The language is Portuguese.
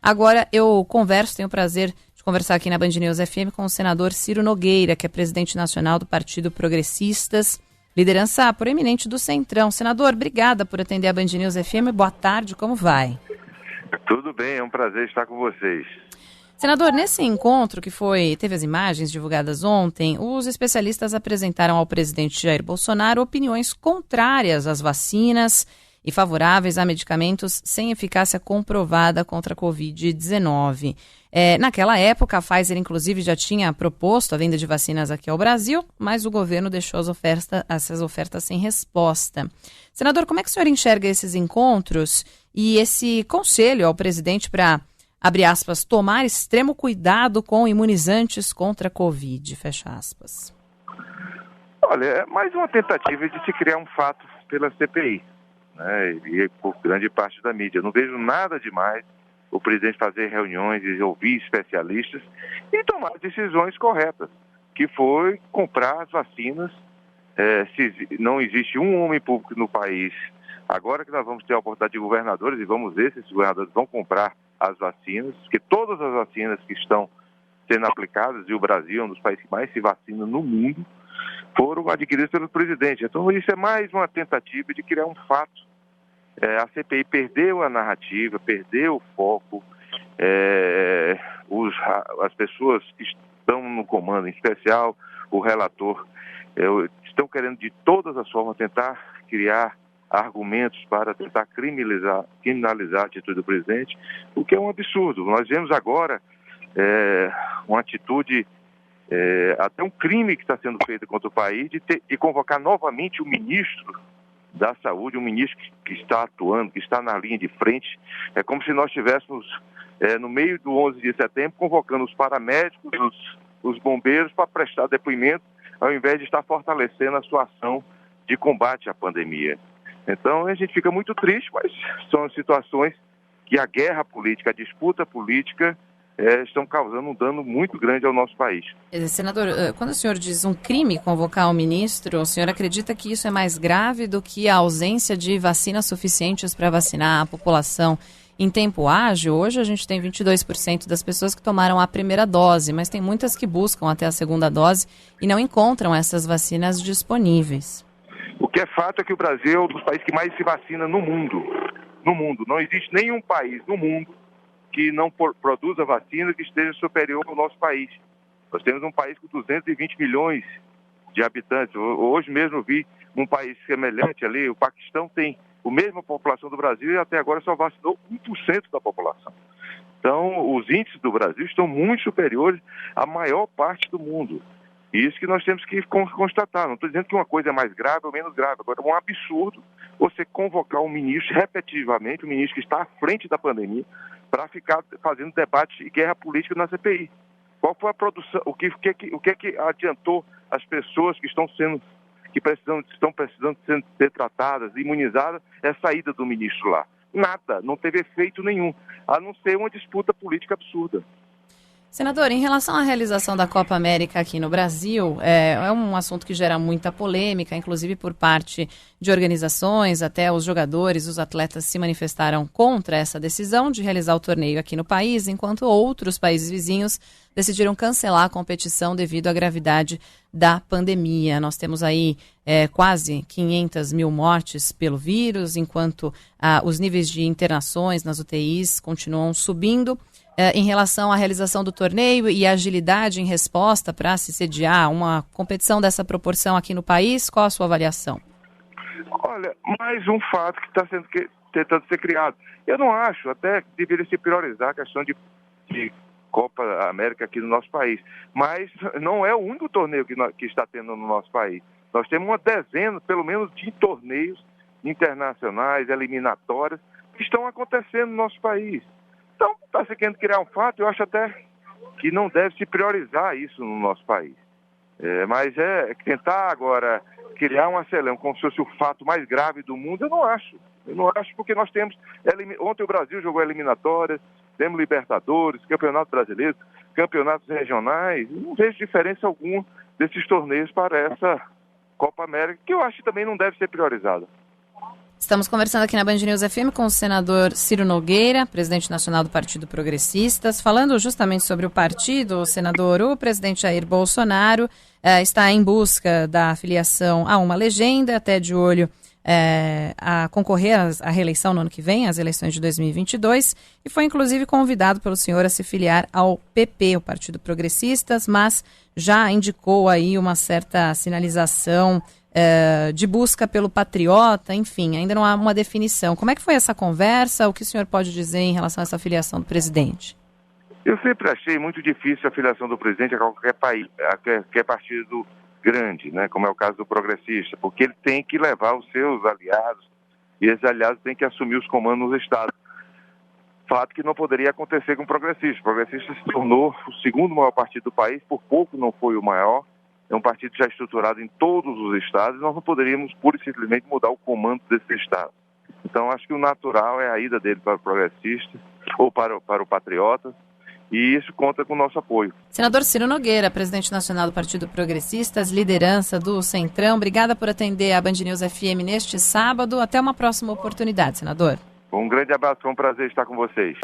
Agora eu tenho o prazer de conversar aqui na Band News FM com o senador Ciro Nogueira, que é presidente nacional do Partido Progressistas, liderança proeminente do Centrão. Senador, obrigada por atender a Band News FM. Boa tarde, como vai? Tudo bem, é um prazer estar com vocês. Senador, nesse encontro que teve as imagens divulgadas ontem, os especialistas apresentaram ao presidente Jair Bolsonaro opiniões contrárias às vacinas e favoráveis a medicamentos sem eficácia comprovada contra a Covid-19. Naquela época, a Pfizer, inclusive, já tinha proposto a venda de vacinas aqui ao Brasil, mas o governo deixou essas ofertas sem resposta. Senador, como é que o senhor enxerga esses encontros e esse conselho ao presidente para, abre aspas, tomar extremo cuidado com imunizantes contra a Covid, fecha aspas? Olha, é mais uma tentativa de se criar um fato pela CPI. E por grande parte da mídia. Eu não vejo nada demais o presidente fazer reuniões e ouvir especialistas e tomar decisões corretas, que foi comprar as vacinas. Se não existe um homem público no país, agora que nós vamos ter a oportunidade de governadores, e vamos ver se esses governadores vão comprar as vacinas, porque todas as vacinas que estão sendo aplicadas, e o Brasil é um dos países que mais se vacina no mundo, foram adquiridas pelo presidente. Então isso é mais uma tentativa de criar um fato. A CPI perdeu a narrativa, perdeu o foco, as pessoas que estão no comando, em especial o relator, estão querendo de todas as formas tentar criar argumentos para tentar criminalizar a atitude do presidente, o que é um absurdo. Nós vemos agora uma atitude, até um crime que está sendo feito contra o país, de convocar novamente o ministro da Saúde, um ministro que está atuando, que está na linha de frente. É como se nós estivéssemos, no meio do 11 de setembro, convocando os paramédicos, os bombeiros para prestar depoimento, ao invés de estar fortalecendo a sua ação de combate à pandemia. Então, a gente fica muito triste, mas são situações que a guerra política, a disputa política, estão causando um dano muito grande ao nosso país. Senador, quando o senhor diz um crime convocar o ministro, o senhor acredita que isso é mais grave do que a ausência de vacinas suficientes para vacinar a população em tempo ágil? Hoje a gente tem 22% das pessoas que tomaram a primeira dose, mas tem muitas que buscam até a segunda dose e não encontram essas vacinas disponíveis. O que é fato é que o Brasil é um dos países que mais se vacina no mundo. No mundo. Não existe nenhum país no mundo que não produza vacina que esteja superior ao nosso país. Nós temos um país com 220 milhões de habitantes. Hoje mesmo eu vi um país semelhante ali, o Paquistão tem a mesma população do Brasil e até agora só vacinou 1% da população. Então, os índices do Brasil estão muito superiores à maior parte do mundo. E isso que nós temos que constatar. Não estou dizendo que uma coisa é mais grave ou menos grave. Agora, é um absurdo você convocar um ministro repetitivamente, um ministro que está à frente da pandemia, para ficar fazendo debate e guerra política na CPI. Qual foi a produção? O que adiantou as pessoas que estão precisando ser tratadas, imunizadas, é a saída do ministro lá? Nada, não teve efeito nenhum, a não ser uma disputa política absurda. Senador, em relação à realização da Copa América aqui no Brasil, é um assunto que gera muita polêmica, inclusive por parte de organizações, até os jogadores, os atletas se manifestaram contra essa decisão de realizar o torneio aqui no país, enquanto outros países vizinhos decidiram cancelar a competição devido à gravidade da pandemia. Nós temos aí quase 500 mil mortes pelo vírus, enquanto os níveis de internações nas UTIs continuam subindo. Em relação à realização do torneio e a agilidade em resposta para se sediar uma competição dessa proporção aqui no país, qual a sua avaliação? Olha, mais um fato que está tentando ser criado. Eu não acho, até que deveria se priorizar a questão de Copa América aqui no nosso país, mas não é o único torneio que está tendo no nosso país. Nós temos uma dezena, pelo menos, de torneios internacionais, eliminatórias, que estão acontecendo no nosso país. Então, está se querendo criar um fato, eu acho até que não deve se priorizar isso no nosso país. Mas tentar agora criar um acelão como se fosse o fato mais grave do mundo, eu não acho. Eu não acho porque nós temos... Ontem o Brasil jogou eliminatórias, temos Libertadores, Campeonato Brasileiro, campeonatos regionais. Eu não vejo diferença alguma desses torneios para essa Copa América, que eu acho que também não deve ser priorizada. Estamos conversando aqui na Band News FM com o senador Ciro Nogueira, presidente nacional do Partido Progressistas, falando justamente sobre o partido. Senador, o presidente Jair Bolsonaro está em busca da filiação a uma legenda, até de olho a concorrer à reeleição no ano que vem, às eleições de 2022, e foi inclusive convidado pelo senhor a se filiar ao PP, o Partido Progressistas, mas já indicou aí uma certa sinalização de busca pelo patriota, enfim, ainda não há uma definição. Como é que foi essa conversa? O que o senhor pode dizer em relação a essa filiação do presidente? Eu sempre achei muito difícil a filiação do presidente a qualquer país, a qualquer partido grande, né, como é o caso do Progressista, porque ele tem que levar os seus aliados e esses aliados têm que assumir os comandos nos estados. Fato que não poderia acontecer com o Progressista. O Progressista se tornou o segundo maior partido do país, por pouco não foi o maior. É um partido já estruturado em todos os estados e nós não poderíamos pura e simplesmente mudar o comando desse estado. Então acho que o natural é a ida dele para o Progressista ou para o Patriota, e isso conta com o nosso apoio. Senador Ciro Nogueira, presidente nacional do Partido Progressistas, liderança do Centrão, obrigada por atender a Band News FM neste sábado. Até uma próxima oportunidade, senador. Um grande abraço, foi um prazer estar com vocês.